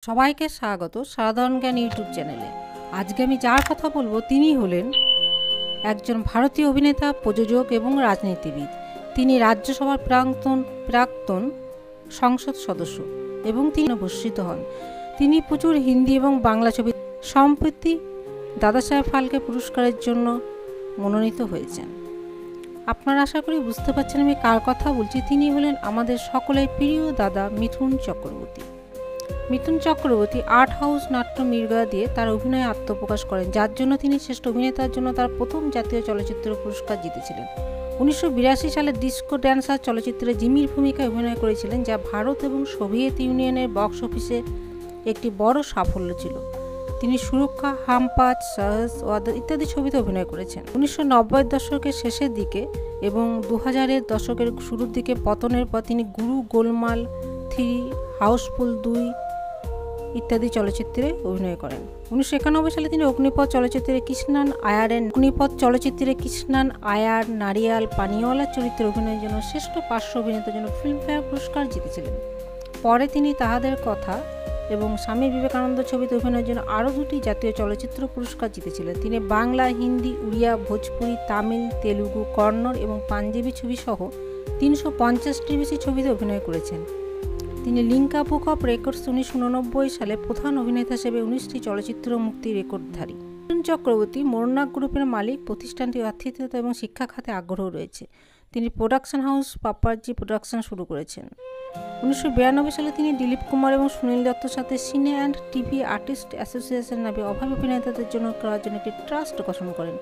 সবাইকে স্বাগত সাধারণ জ্ঞান ইউটিউব চ্যানেলে। আজকে আমি যার কথা বলবো তিনি হলেন একজন ভারতীয় অভিনেতা, প্রযোজক এবং রাজনীতিবিদ। তিনি রাজ্যসভার প্রাক্তন সংসদ সদস্য এবং তিনি ভূষিত হন। তিনি প্রচুর হিন্দি এবং বাংলা ছবি সম্প্রতি দাদাসাহেব ফালকে পুরস্কারের জন্য মনোনীত হয়েছেন। আপনারা আশা করি বুঝতে পারছেন আমি কার কথা বলছি। তিনি হলেন আমাদের সকলের প্রিয় দাদা মিঠুন চক্রবর্তী। মিঠুন চক্রবর্তী আর্ট হাউস নাট্য মৃগয়া দিয়ে তার অভিনয়ে আত্মপ্রকাশ করেন, যার জন্য তিনি শ্রেষ্ঠ অভিনেতার জন্য তার প্রথম জাতীয় চলচ্চিত্র পুরস্কার জিতেছিলেন। 1982 সালে ডিস্কো ড্যান্সার চলচ্চিত্রে জিমির ভূমিকায় অভিনয় করেছিলেন, যা ভারত এবং সোভিয়েত ইউনিয়নের বক্স অফিসে একটি বড় সাফল্য ছিল। তিনি সুরক্ষা, হাম পাঁচ, সাহস, ওয়াদা ইত্যাদি ছবিতে অভিনয় করেছেন। 1990-এর দশকের শেষের দিকে এবং 2000-এর দশকের শুরুর দিকে পতনের পর তিনি গুরু, গোলমাল 3, হাউসফুল 2 ইত্যাদি চলচ্চিত্রে অভিনয় করেন। 1991 সালে তিনি অগ্নিপথ চলচ্চিত্রে কৃষ্ণান আয়ার নারিয়াল পানিওয়ালার চরিত্রে অভিনয়ের জন্য শ্রেষ্ঠ পার্শ্ব অভিনেতার জন্য ফিল্মফেয়ার পুরস্কার জিতেছিলেন। পরে তিনি তাহাদের কথা এবং স্বামী বিবেকানন্দ ছবিতে অভিনয়ের জন্য আরও 2টি জাতীয় চলচ্চিত্র পুরস্কার জিতেছিলেন। তিনি বাংলা, হিন্দি, উড়িয়া, ভোজপুরি, তামিল, তেলুগু, কন্নড় এবং পাঞ্জাবি ছবি সহ 350টির বেশি ছবিতে অভিনয় করেছেন। তিনি লিঙ্কা বুক অফ রেকর্ডস 1989 সালে প্রধান অভিনেতা হিসেবে 19টি চলচ্চিত্র মুক্তির রেকর্ডধারী। মিঠুন চক্রবর্তী মোরনাক গ্রুপের মালিক। প্রতিষ্ঠানটির আতিথেয়তা এবং শিক্ষা খাতে আগ্রহ রয়েছে। তিনি প্রোডাকশন হাউস পাপাজি প্রোডাকশন শুরু করেছেন। 1992 সালে তিনি দিলীপ কুমার এবং সুনীল দত্তর সাথে সিনে অ্যান্ড টিভি আর্টিস্ট অ্যাসোসিয়েশন নামে অভাবী অভিনেতাদের জন্য করার জন্য একটি ট্রাস্ট গঠন করেন।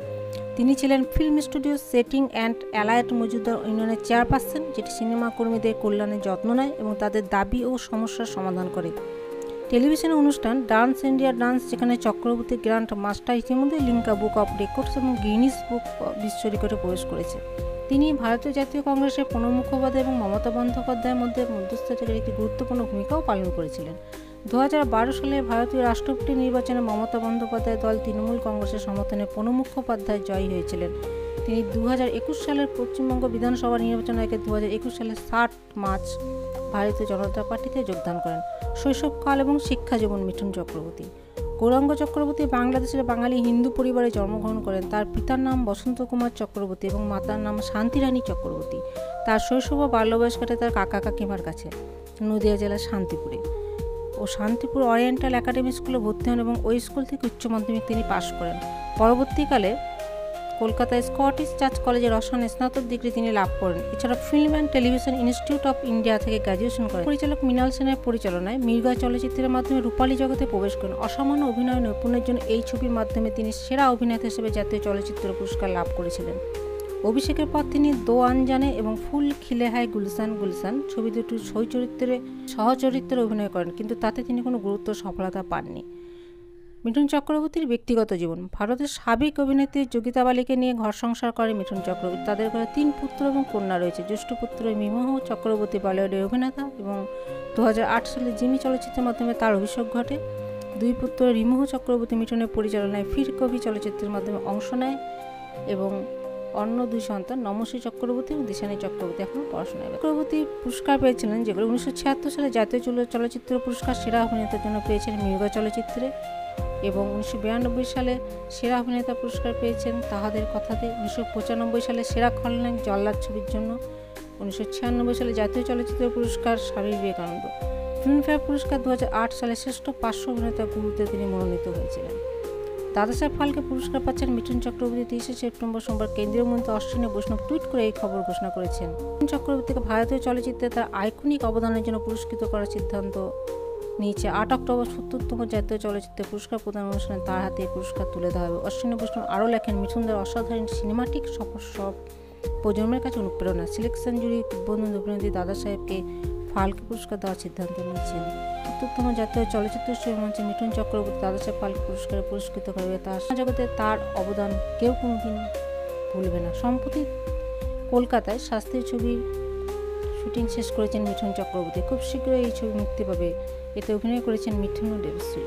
তিনি ছিলেন film studio setting and allied মজুদার ইউনিয়নের চেয়ারপারসন, যেটি সিনেমা কর্মীদের কল্যাণের যত্ন নেয় এবং তাদের দাবি ও সমস্যার সমাধান করে। টেলিভিশন অনুষ্ঠান ডান্স ইন্ডিয়া ডান্স, যেখানে চক্রবর্তী গ্র্যান্ড মাস্টার ইতিমধ্যে লিঙ্কা বুক অফ রেকর্ডস এবং গিনিস বুক বিশ্ব রেকর্ডে প্রবেশ করেছে। তিনি ভারতীয় জাতীয় কংগ্রেসের প্রণব মুখোপাধ্যায় এবং মমতা বন্দ্যোপাধ্যায়ের মধ্যে মধ্যস্থতাকারী একটি গুরুত্বপূর্ণ ভূমিকাও পালন করেছিলেন। 2012 সালে ভারতীয় রাষ্ট্রপতি নির্বাচনে মমতা বন্দ্যোপাধ্যায় দল তৃণমূল কংগ্রেসের সমর্থনে প্রণব মুখোপাধ্যায় জয়ী হয়েছিলেন। তিনি 2021 সালের পশ্চিমবঙ্গ বিধানসভা নির্বাচনের আগে 2021 সালের 7 মার্চ ভারতীয় জনতা পার্টিতে যোগদান করেন। শৈশবকাল এবং শিক্ষা জীবন। মিঠুন চক্রবর্তী গৌরাঙ্গ চক্রবর্তী বাংলাদেশের বাঙালি হিন্দু পরিবারে জন্মগ্রহণ করেন। তার পিতার নাম বসন্ত কুমার চক্রবর্তী এবং মাতার নাম শান্তিরানী চক্রবর্তী। তার শৈশব ও বাল্যবয়স কাটে তার কাকা কাকিমার কাছে নদিয়া জেলার শান্তিপুরে ও শান্তিপুর ওরিয়েন্টাল একাডেমি স্কুলে ভর্তি হন এবং ওই স্কুল থেকে উচ্চ মাধ্যমিক তিনি পাশ করেন। পরবর্তীকালে কলকাতায় স্কটিশ চার্চ কলেজে রসায়নে স্নাতক ডিগ্রি তিনি লাভ করেন। এছাড়া film and television institute of India থেকে গ্র্যাজুয়েশন করেন। পরিচালক মৃণাল সেনের পরিচালনায় মৃগয়া চলচ্চিত্রের মাধ্যমে রূপালী জগতে প্রবেশ করেন। অসামান্য অভিনয় নৈপুণ্যের জন্য এই ছবির মাধ্যমে তিনি সেরা অভিনেতা হিসেবে জাতীয় চলচ্চিত্র পুরস্কার লাভ করেছিলেন। অভিষেকের পর তিনি দো আনজানে এবং ফুল খিলে হায় গুলশান গুলশান ছবি দুটির সহচরিত্রে অভিনয় করেন, কিন্তু তাতে তিনি কোনো গুরুত্ব সফলতা পাননি। মিঠুন চক্রবর্তীর ব্যক্তিগত জীবন। ভারতের সাবেক অভিনেত্রী যোগিতা বালিকে নিয়ে ঘর সংসার করে মিঠুন চক্রবর্তী। তাদের ঘরে 3 পুত্র এবং কন্যা রয়েছে। জ্যেষ্ঠ পুত্র মিমোহ চক্রবর্তী বলিউডের অভিনেতা এবং 2008 সালে জিমি চলচ্চিত্রের মাধ্যমে তার অভিষেক ঘটে। 2 পুত্র রিমোহ চক্রবর্তী মিঠুনের পরিচালনায় ফির কবি চলচ্চিত্রের মাধ্যমে অংশ নেয় এবং অন্য 2 সন্তান নমশ্রী চক্রবর্তী এবং দিশানী চক্রবর্তী এখন পড়াশোনায়। চক্রবর্তী পুরস্কার পেয়েছিলেন, যেগুলো 1976 সালে জাতীয় চলচ্চিত্র পুরস্কার সেরা অভিনেতার জন্য পেয়েছিলেন মৃগয়া চলচ্চিত্রে এবং 1992 সালে সেরা অভিনেতা পুরস্কার পেয়েছেন তাহাদের কথাতে। 1995 সালে সেরা খলনায়ক জল্লাদ ছবির জন্য। 1996 সালে জাতীয় চলচ্চিত্র পুরস্কার স্বামী বিবেকানন্দ। ফিল্মফেয়ার পুরস্কার 2008 সালে শ্রেষ্ঠ পার্শ্ব অভিনেতা গুরুতে তিনি মনোনীত হয়েছিলেন। দাদাসাহেব ফালকে পুরস্কার পাচ্ছেন মিঠুন চক্রবর্তী। 23 সেপ্টেম্বর সোমবার কেন্দ্রীয় মন্ত্রী অশ্বিনী বৈষ্ণব টুইট করে এই খবর ঘোষণা করেছেন। মিঠুন চক্রবর্তীকে ভারতীয় চলচ্চিত্রে তার আইকনিক অবদানের জন্য পুরস্কৃত করার সিদ্ধান্ত নিয়েছে। 8 অক্টোবর 70তম জাতীয় চলচ্চিত্র পুরস্কার প্রদান অনুষ্ঠানে তার হাতে এই পুরস্কার তুলে দেওয়া হবে। অশ্বিনী বৈষ্ণব আরও লেখেন, মিঠুনদের অসাধারণ সিনেমাটিক সব প্রজন্মের কাছে অনুপ্রেরণা। সিলেকশন জুরি কিংবদন্তি অভিনেত্রী দাদাসাহেবকে ফালকে পুরস্কার দেওয়ার সিদ্ধান্ত নিয়েছেন। 70তম জাতীয় চলচ্চিত্র উৎসবের মঞ্চে মিঠুন চক্রবর্তী দাদাসাহেব ফালকে পুরস্কারে পুরস্কৃত করবে। তার জগতে তার অবদান কেউ কোনোদিন ভুলবে না। সম্প্রতি কলকাতায় শাস্ত্রীয় ছবির শুটিং শেষ করেছেন মিঠুন চক্রবর্তী। খুব শীঘ্রই এই ছবি মুক্তি পাবে। এতে অভিনয় করেছেন মিঠুন ও দেবশ্রী।